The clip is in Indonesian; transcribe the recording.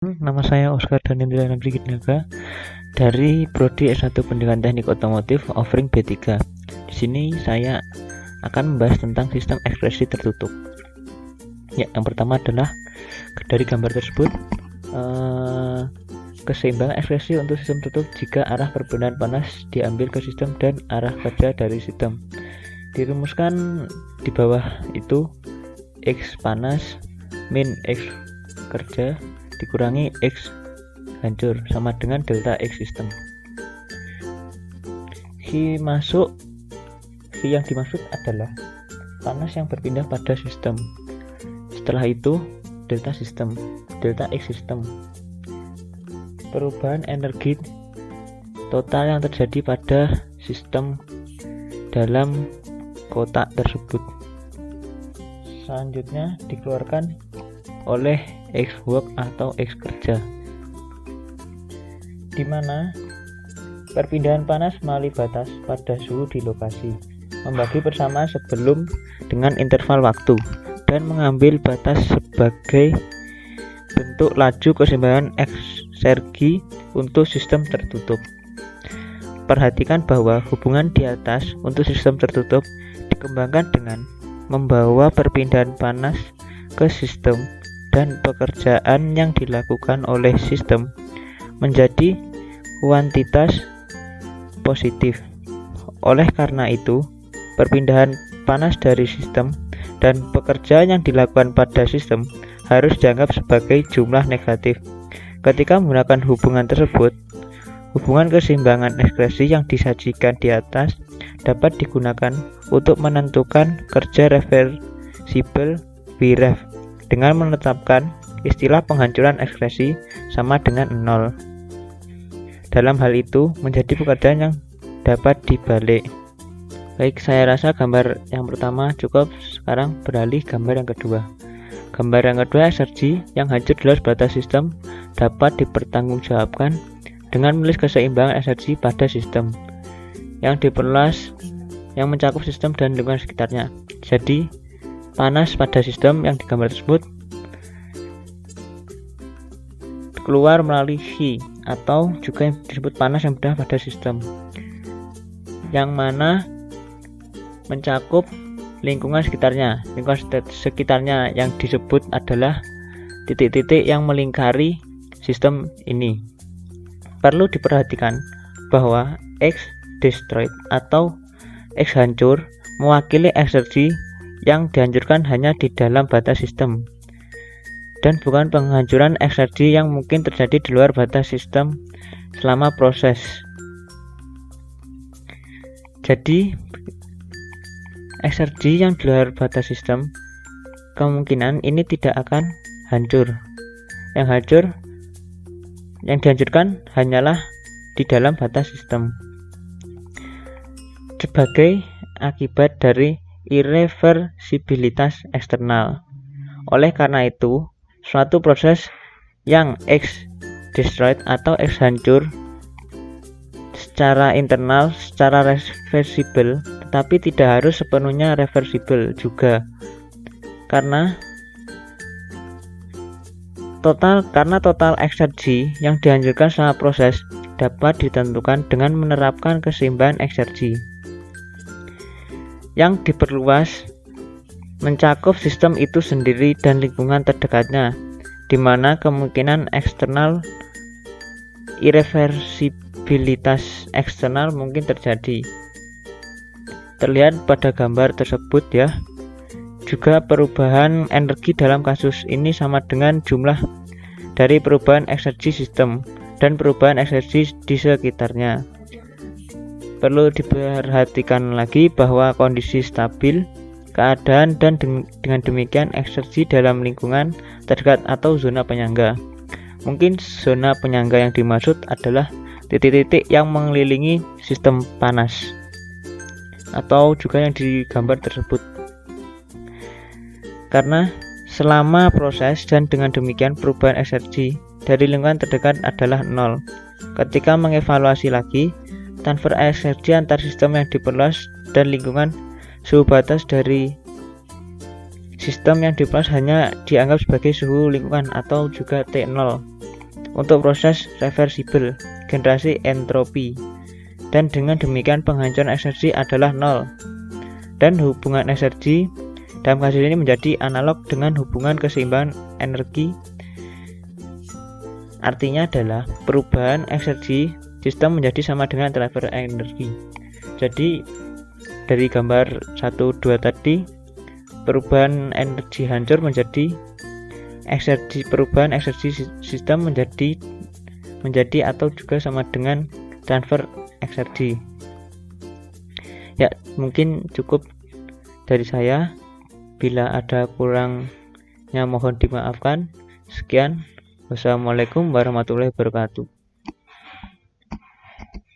Nama saya Oscar Danindra Negeri Gitnaga dari Prodi S1 Pendidikan Teknik Otomotif offering B3. Di sini saya akan membahas tentang sistem ekspresi tertutup. Ya, yang pertama adalah dari gambar tersebut keseimbangan ekspresi untuk sistem tertutup jika arah perpindahan panas diambil ke sistem dan arah kerja dari sistem. Dirumuskan di bawah itu X panas min X kerja dikurangi X hancur sama dengan delta X sistem. V yang dimaksud adalah panas yang berpindah pada sistem. Setelah itu delta sistem, delta X sistem. Perubahan energi total yang terjadi pada sistem dalam kotak tersebut. Selanjutnya dikeluarkan oleh X work atau X kerja, di mana perpindahan panas melalui batas pada suhu di lokasi, membagi persamaan sebelum dengan interval waktu, dan mengambil batas sebagai bentuk laju keseimbangan eksergi untuk sistem tertutup. Perhatikan bahwa hubungan di atas untuk sistem tertutup dikembangkan dengan membawa perpindahan panas ke sistem dan pekerjaan yang dilakukan oleh sistem menjadi kuantitas positif. Oleh karena itu, perpindahan panas dari sistem dan pekerjaan yang dilakukan pada sistem harus dianggap sebagai jumlah negatif. Ketika menggunakan hubungan tersebut, hubungan keseimbangan ekspresi yang disajikan di atas dapat digunakan untuk menentukan kerja reversibel Vref dengan menetapkan istilah penghancuran ekspresi sama dengan 0. Dalam hal itu menjadi pekerjaan yang dapat dibalik. Baik, saya rasa gambar yang pertama cukup. Sekarang beralih gambar yang kedua. Gambar yang kedua, eksergi yang hancur di luar batas sistem dapat dipertanggungjawabkan dengan menulis keseimbangan eksergi pada sistem yang diperluas yang mencakup sistem dan lingkungan sekitarnya. Jadi panas pada sistem yang digambar tersebut keluar melalui V, atau juga yang disebut panas yang berada pada sistem, yang mana mencakup lingkungan sekitarnya. Lingkungan sekitarnya yang disebut adalah titik-titik yang melingkari sistem ini. Perlu diperhatikan bahwa X destroyed atau X hancur mewakili eksergi yang dihancurkan hanya di dalam batas sistem dan bukan penghancuran eksergi yang mungkin terjadi di luar batas sistem selama proses. Jadi eksergi yang di luar batas sistem kemungkinan ini tidak akan hancur. Yang dihancurkan hanyalah di dalam batas sistem sebagai akibat dari irreversibilitas eksternal. Oleh karena itu, suatu proses yang X destroyed atau X hancur secara internal secara reversibel, tetapi tidak harus sepenuhnya reversibel juga, karena total eksergi yang dihancurkan selama proses dapat ditentukan dengan menerapkan keseimbangan eksergi yang diperluas mencakup sistem itu sendiri dan lingkungan terdekatnya, di mana kemungkinan eksternal irreversibilitas eksternal mungkin terjadi. Terlihat pada gambar tersebut ya. Juga perubahan energi dalam kasus ini sama dengan jumlah dari perubahan eksergi sistem dan perubahan eksergi di sekitarnya. Perlu diperhatikan lagi bahwa kondisi stabil keadaan dan dengan demikian eksergi dalam lingkungan terdekat atau zona penyangga. Mungkin zona penyangga yang dimaksud adalah titik-titik yang mengelilingi sistem panas atau juga yang digambar tersebut. Karena selama proses dan dengan demikian perubahan eksergi dari lingkungan terdekat adalah 0. Ketika mengevaluasi lagi transfer eksergi antar sistem yang diperluas dan lingkungan, suhu batas dari sistem yang diperluas hanya dianggap sebagai suhu lingkungan atau juga T0. untuk proses reversibel generasi entropi, dan dengan demikian penghancuran energi adalah nol, dan hubungan energi dalam kasus ini menjadi analog dengan hubungan keseimbangan energi. Artinya adalah perubahan energi sistem menjadi sama dengan transfer energi. Jadi dari gambar 1, 2 tadi, perubahan energi hancur menjadi perubahan energi sistem menjadi atau juga sama dengan transfer energi. Ya, mungkin cukup dari saya. Bila ada kurangnya mohon dimaafkan. Sekian. Wassalamualaikum warahmatullahi wabarakatuh.